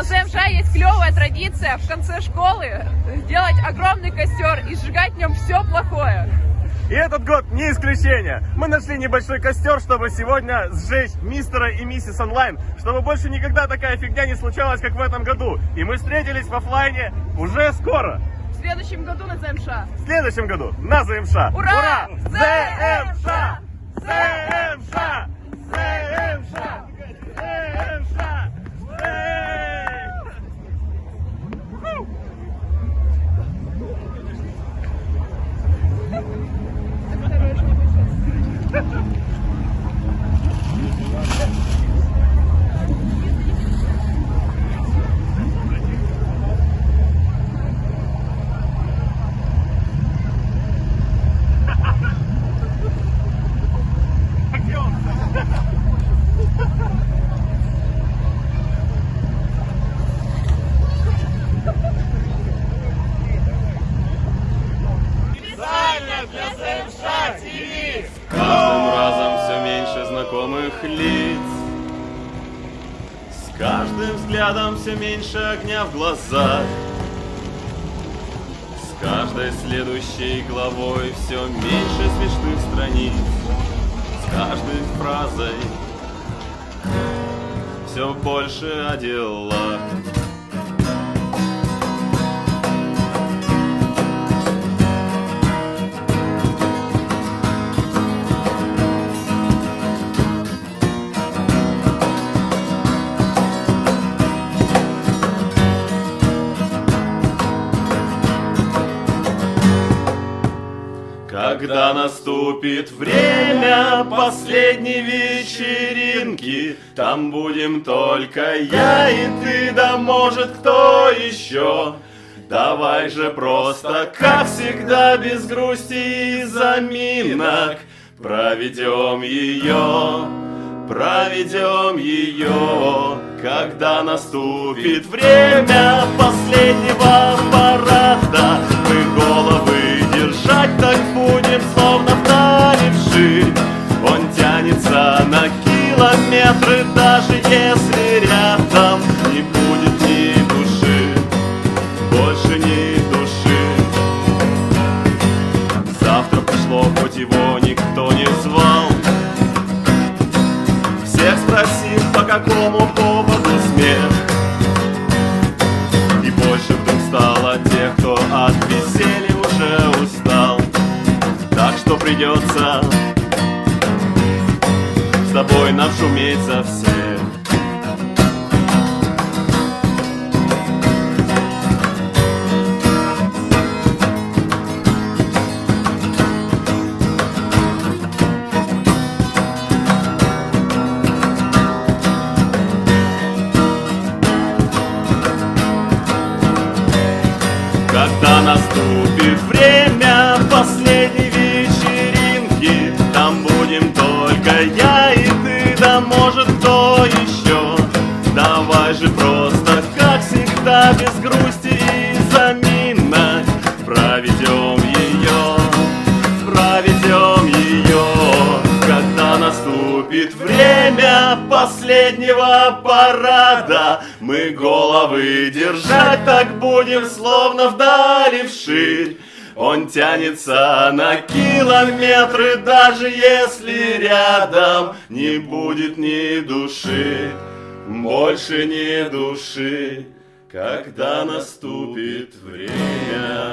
На ЗМШ есть клевая традиция в конце школы сделать огромный костер и сжигать в нем все плохое. И этот год не исключение. Мы нашли небольшой костер, чтобы сегодня сжечь мистера и миссис онлайн, чтобы больше никогда такая фигня не случалась, как в этом году. И мы встретились в офлайне уже скоро. В следующем году на ЗМШ. В следующем году на ЗМШ. Ура! ЗМШ! ЗМШ! ЗМШ! ЗМШ! Каждым разом все меньше знакомых лиц, с каждым взглядом все меньше огня в глазах, с каждой следующей главой все меньше смешных страниц, с каждой фразой все больше о делах. Когда наступит время последней вечеринки, там будем только я и ты, да может кто еще. Давай же просто, как всегда, без грусти и заминок проведем ее, когда наступит время последнего парада. Мы головы держать так будем, словно вдали вширь. Он тянется на километры, даже если рядом не будет ни души, больше ни души. Завтра пришло, хоть его никто не звал, всех спросив, по какому поводу смех. И больше вдруг стало тех, кто от веселья уже устал. Так что придется с тобой нам шуметь за всех. Когда наступит время последней вечеринки, там будем только я и ты, да может кто еще. Давай же просто, как всегда, без грусти и заминок проведем ее, когда наступит время последнего парада. Мы головы держать так будем, словно вдали вширь. Он тянется на километры, даже если рядом не будет ни души, больше ни души, когда наступит время.